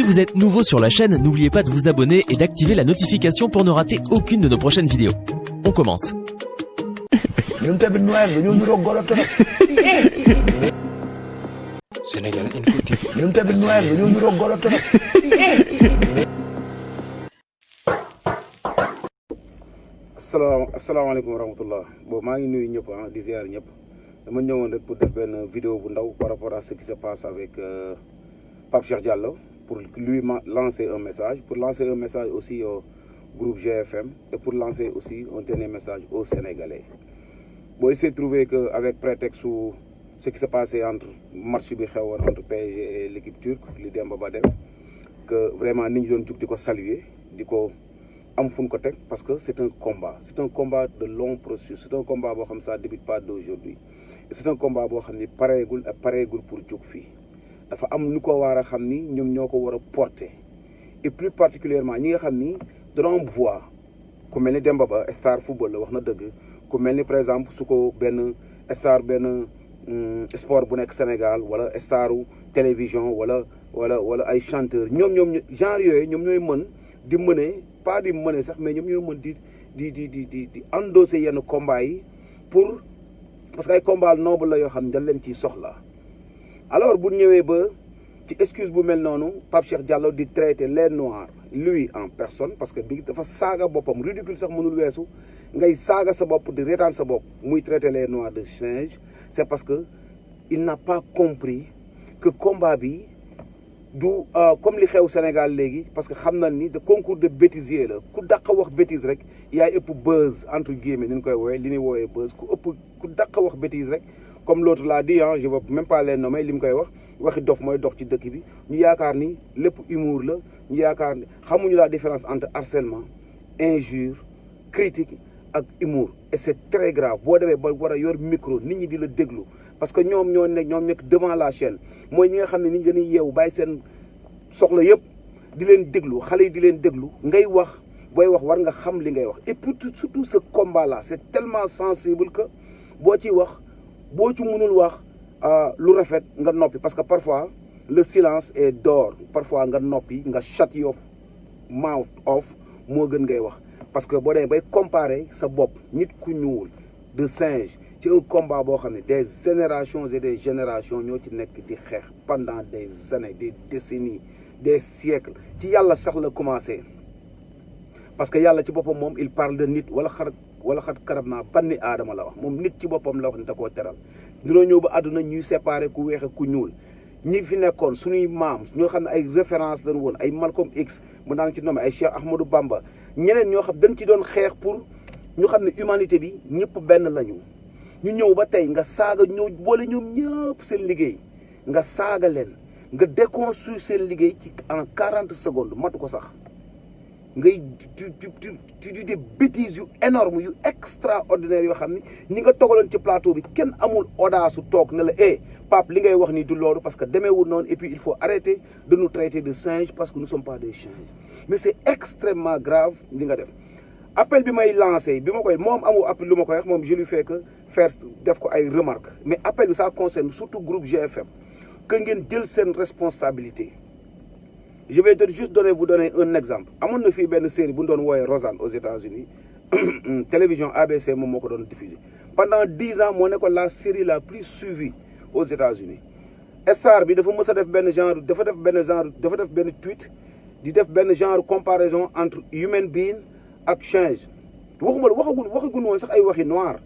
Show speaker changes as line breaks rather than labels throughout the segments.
Si vous êtes nouveau sur la chaîne, n'oubliez pas de vous abonner et d'activer la notification pour ne rater aucune de nos prochaines vidéos. On commence.
Sénégal Info TV.
ñun tamit noël dañoo niroog golo trop.
asalaamaaleykum wa rahmatullah bon maa ngi nuyu ñëpp di ziar ñëpp dama ñëwoon rek pour def benn vidéo bu ndaw par rapport à ce qui se passe avec Pape Cheikh Diallo pour lui lancer un message, pour lancer un message aussi au groupe GFM et pour lancer aussi un dernier message aux Sénégalais. Bon, il s'est trouvé qu'avec prétexte ou ce qui s'est passé entre match bi xewoon entre PSG et l'équipe turque li Demba Ba def que vraiment nit ñi doon jug di ko saluer di ko am fu ñu ko teg parce que c'est un combat de long processus, c'est un combat boo xam ça débute pas d'aujourd'hui et c'est un combat boo xam ni pareegul pour jug fii dafa am ñu ko war a xam ni ñoom ñoo ko war a porter et plus particulièrement ñi nga xam ni dañoo am voix ku mel ni Demba Ba star football la wax na dëgg ku mel ni par exemple su ko benn star benn sport bu nekk Sénégal wala staru télévision wala ay chanteur ñoom genre yooyu ñoom ñooy mën di mëne pas di mëne sax mais ñoom ñooy mën di endosser yenn combat yi pour parce que ay combat noble la yoo xam ne dañ leen ciy soxla alors bu ñëwee ba ci excuse bu mel noonu Pape Cheikh Diallo di traiter les noirs lui en personne parce que bi dafa saaga boppam ridicule sax mënul weesu ngay saaga sa bopp di reetaan sa bopp muy traiter les noirs de singe. C'est parce que il n'a pas compris que combat bi du comme li xew Sénégal léegi parce que xam na ni de concours de bêtisier la ku dàq wax bêtise rek yaay ëpp buzz entre guillemets ni ñu koy woowee li ñuy woowee buzz ku dàq wax bêtise rek comme l'autre l'a dit je veux même pas les nommer li mu koy wax waxi dof mooy dox ci dëkk bi ñu yaakaar ni lépp humour la ñu yaakaar ni xamuñu la différence entre harcèlement injure critique ak humour et c'est très grave boo demee ba war a yor micro nit ñi di la déglu parce que ñoom ñoo nekk devant la chaîne mooy ñi nga xam ne nit ñi dañuy yeewu bàyyi seen soxla yëpp di leen déglu xale yi di leen déglu ngay wax booy wax war nga xam li ngay wax et puis surtout ce combat là c'est tellement sensible que boo ci wax boo ci mënul wax lu rafet nga noppi parce que parfois le silence est d'or parfois nga noppi nga shut your mouth off moo gën ngay wax parce que boo demee bay comparer sa bopp nit ku ñuul de singe ci un combat boo xam ne des générations et des générations ñoo ci nekk di xeex pendant des années des décennies des siècles ci yàlla sax la commencé parce que yàlla ci boppam moom il parle de nit wala xat karab naa banni aadama la wax moom nit ci boppam la wax ni da koo teral dinoo ñëw ba àdduna ñuy séparer ku weex ak ku ñuul ñi fi nekkoon suñuy maam ñoo xam ne ay référence lañu woon ay Malcolm X mu naan ci nommé ay Cheikh Ahmadou Bamba ñeneen ñoo xam dañ ci doon xeex pour ñu xam ne humanité bi ñëpp benn lañu ñu ñëw ba tey nga saaga ñëw boole ñoom ñëpp seen liggéey nga saaga leen nga déconstruire seen liggéey ci en 40 secondes matu ko sax ngay tu dis des bêtises yu énormes yu extraordinaires yoo xam ni ñi nga togaloon ci plateau bi kenn amul audace su toog ne la Pape li ngay wax ni du loolu parce que demeewul noonu et puis il faut arrêter de nous traiter de singes parce que nous sommes pas des singes mais c'est extrêmement grave li nga def appel bi may lancé bi ma koy moom amul appel lu ma koy wax moom je lui fais que faire def ko ay remarques mais appel bi ça concerne surtout groupe GFM que ngeen jël seen responsabilité. Je vais juste vous donner un exemple amoon na fii benn série bu ñu doon wooyee Roseanne aux États-Unis télévision ABC moom moo ko doon diffusé pendant 10 ans moo nekkoon la série la plus suivie aux États-Unis star bi dafa mës a def benn genre dafa def benn tweet di def benn genre comparaison entre human being ak change waxagun woon sax ay waxi noir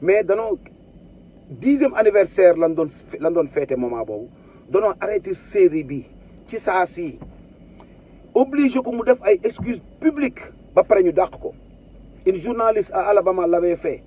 mais danoo 10e anniversaire lan doon fêté moment boobu danoo arrêté série bi ci saa si obligé ko mu def ay excuses publiques ba pare ñu dàq ko une journaliste à Alabama l'avait fait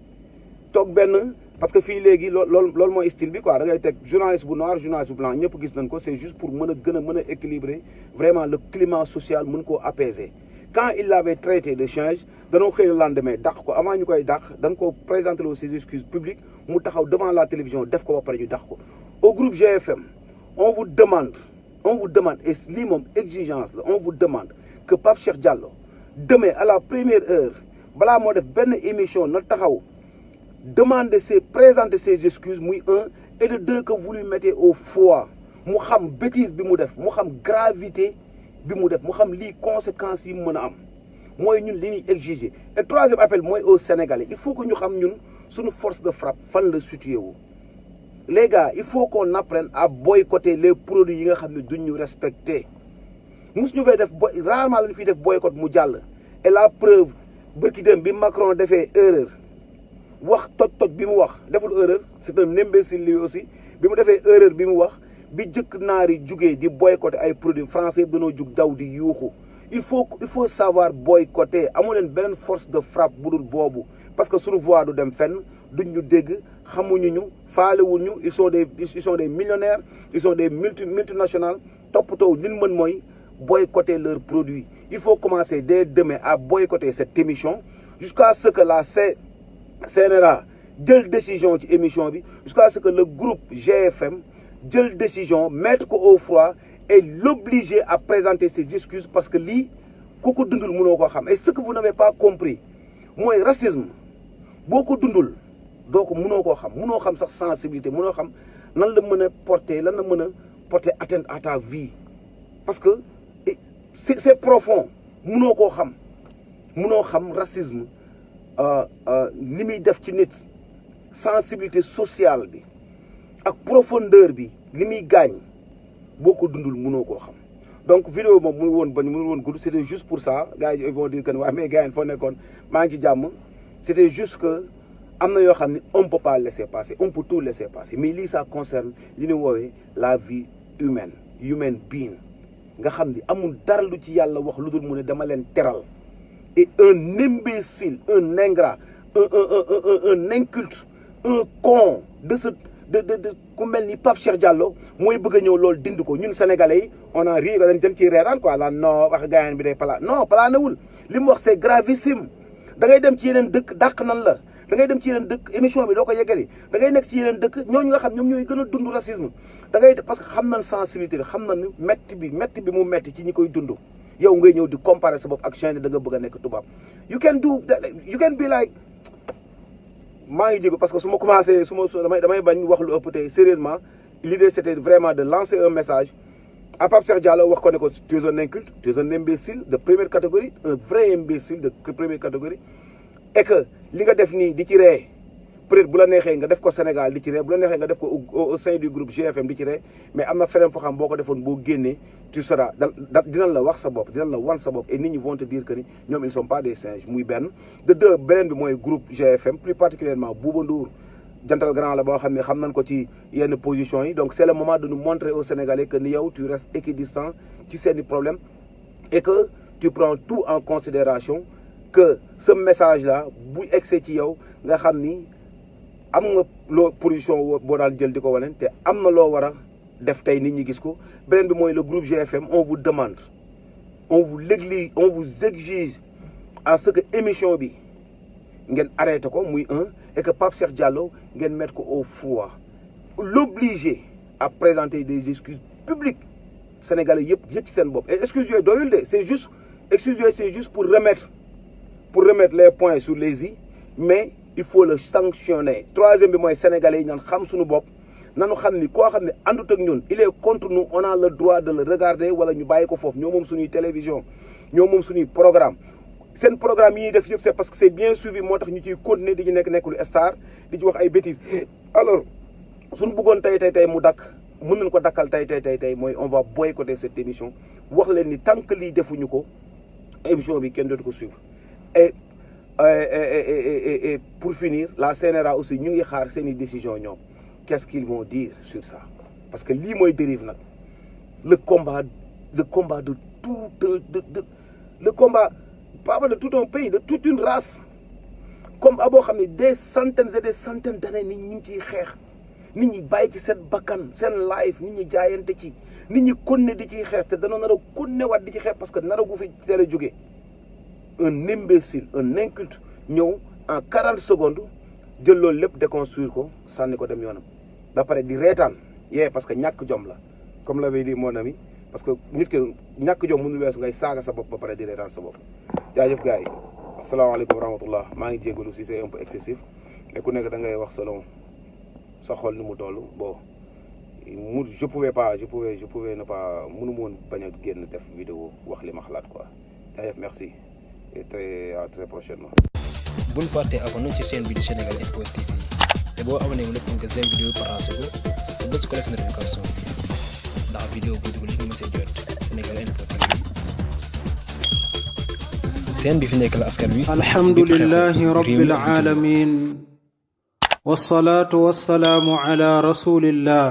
toog benn parce que fii léegi loolu mooy style bi quoi da ngay teg journaliste bu noir journaliste bu blanc ñëpp gis nañ ko c'est juste pour mën a équilibrer vraiment le climat social mën koo apaiser quand il l'avait traité de change danoo xëy le lendemain dàq ko avant ñu koy dàq dañ ko présenter loo ses excuses publiques mu taxaw devant la télévision def ko ba pare ñu dàq ko au groupe GFM on vous demande et lii moom exigence la on vous demande que Pape Cheikh Diallo demain à la première heure balaa moo def benn émission na taxaw présenter ses excuses muy un et de deux que vous lui mettez au froid mu xam bêtise bi mu def mu xam gravité bi mu def mu xam lii conséquences yi mu mën a am mooy ñun li ñuy exiger et troisième appel mooy aux Sénégalais il faut que ñu xam ñun suñu force de frappe fan la situé wu les gars il faut qu'on apprenne à boycotter les produits yi nga xam ne duñ ñu respecter mus ñu fay def rarement la ñu fiy def boycott mu jàll et la preuve bërki dem bi Macron defee erreur wax toj bi mu wax deful erreur c'est un imbécile lui aussi bi mu defee erreur bi mu wax bi jëkk naari jugee di boycotter ay produits français dañoo jug daw di yuuxu il faut savoir boycotter amu leen beneen force de frappe bu dul boobu parce que suñu voix du dem fenn duñ ñu dégg xamuñu ñu faalewuñu ils sont des millionnaires ils sont des multinationales toppatoo li ñu mën mooy boycotter leurs produits il faut commencer dès demain à boycotter cette émission jusqu'à ce que la CNRA jël décision ci émission bi jusqu'à ce que le groupe GFM jël décision mettre ko au froid et l'obliger à présenter ses excuses parce que lii ku ko dundul mënoo koo xam et ce que vous n'avez pas compris mooy racisme boo ko dundul doo ko mënoo koo xam mënoo xam sax sensibilité mënoo xam nan la mën a porter lan la mën a porter atteinte à ta vie parce que c'est profond mënoo koo xam mënoo xam racisme li muy def ci nit sensibilité sociale bi ak profondeur bi li muy gaañ boo ko dundul mënoo koo xam donc vidéo moom mu ngi woon gudd c'était juste pour ça gars yi vont dire que waa mais gars yi foo nekkoon maa ngi ci jàmm c'était juste que am na yoo xam ne on peut pas laisser passer on peut tout laisser passer mais lii ça concerne li ñu woowee la vie humaine human being nga xam ni amul dara lu ci yàlla wax lu dul mu ne dama leen teral et un imbécile un ingrat un inculte un con de ku mel ni Pape Cheikh Diallo mooy bëgg a ñëw loolu dind ko ñun sénégalais yi on a ri dañ jëm ci reeraan quoi la non wax gaayan bi day pala non palaanewul li mu wax c'est gravissime da ngay dem ci yeneen dëkk dàq nan la da ngay dem ci yeneen dëkk émission bi doo ko yeggali da ngay nekk ci yeneen dëkk ñooñu nga xam ñoom ñooy gën a dund racisme da ngay parce que xam nañ sensibilité bi xam nañ metti bi mu metti ci ñi koy dund yow ngay ñëw di comparer sa bopp ak Chine da nga bëgg a nekk tubaab you can be like maa ngi jéego parce que su ma commencé damay bañ wax lu ëpp tey sérieusement l'idée c'était vraiment de lancer un message à Pape Cheikh Diallo wax ko ne ko tu es un inculte tu es un imbécile de première catégorie un vrai imbécile de première catégorie et que li nga def nii di ci ree peut-être bu la neexee nga def ko Sénégal di ci ree bu la neexee nga def ko au sein du groupe GFM di ci ree mais am na feneen foo xam boo ko defoon boo génnee tu seras dinañ la wax sa bopp dinañ la wan sa bopp et nit ñi vont te dire que ni ñoom ils sont pas des singes muy benn de deux beneen bi mooy groupe GFM plus particulièrement Bouba Ndour jantal grand la boo xam ne xam nañ ko ci yenn position yi donc c'est le moment de nous montrer aux Sénégalais que ni yow tu restes équidistant ci seeni problème et que tu prends tout en considération que ce message là bu egsee ci yow nga xam ni am nga loo position boo daan jël di ko wane te am na loo war a def tey nit ñi gis ko beneen bi mooy le groupe GFM on vous demande on vous exige à ce que émission bi ngeen arrêté ko muy un et que Pape Cheikh Diallo ngeen mettre ko au froid l'obliger à présenter des excuses publiques sénégalais yëpp ci seen bopp et excuses yooyu doyul de c'est juste pour remettre les points sur les i mais il faut le sanctionner troisième bi mooy sénégalais yi ñaan xam suñu bopp nanu xam ni koo xam ne àndut ak ñun il est contre nous on a le droit de le regarder wala ñu bàyyi ko foofu ñoo moom suñuy télévision ñoo moom suñuy programme seen programme yi ñuy def yëpp c'est parce que c'est bien suivi moo tax ñu ciy continuer di ñu nekkul star di ci wax ay bêtises alors suñu bëggoon tey mu dakk mën nañu ko dakkal tey mooy on va boycotter cette émission wax leen ni tant que lii defuñu ko émission bi kenn dootu ko suivre et pour finir la CNRA aussi ñu ngi xaar seeni décision ñoom qu'est-ce qu'ils vont dire sur ça parce que lii mooy dérive nag le combat de tout le combat pas de tout un pays de toute une race combat boo xam ne des centaines et des centaines d'années nit ñi ngi ciy xeex nit ñi bàyyi ci seen bakkan seen life nit ñi jaayante ci nit ñi konne di ciy xeex te danoo nar a konne waat di ci xeex parce que nar a gu fi teel a jógee un imbécile un inculte ñëw en 40 secondes jël loolu lépp déconstruire ko sànni ko dem yoonam ba pare di reetaan parce que ñàkk jom la comme l'avait dit mon ami parce que nit ki ñàkk jom mënul weesu ngay saaga sa bopp ba pare di reetaan sa bopp jaajëf gars yi asalaamaaleykum wa rahmatullah maa ngi jégalu si c'est un peu excessif mais ku nekk da ngay wax selon sa xol ni mu toll bon je pouvais ne pas mënu ma woon bañ a génn def vidéo wax li ma xalaat quoi d'ailleurs merci et à très prochainement.
bul fàtte abonné ci chaîne bi di Sénégal Info TV te boo abonné wu lépp nga seen vidéo partagé ko te bés ko def notification ndax vidéo bu dugg li nga mën see jot Sénégal Info TV seen bi fi nekk la askan wi.
alhamdulillahi rabbil alamin wassalatu wassalamu ala rasulillah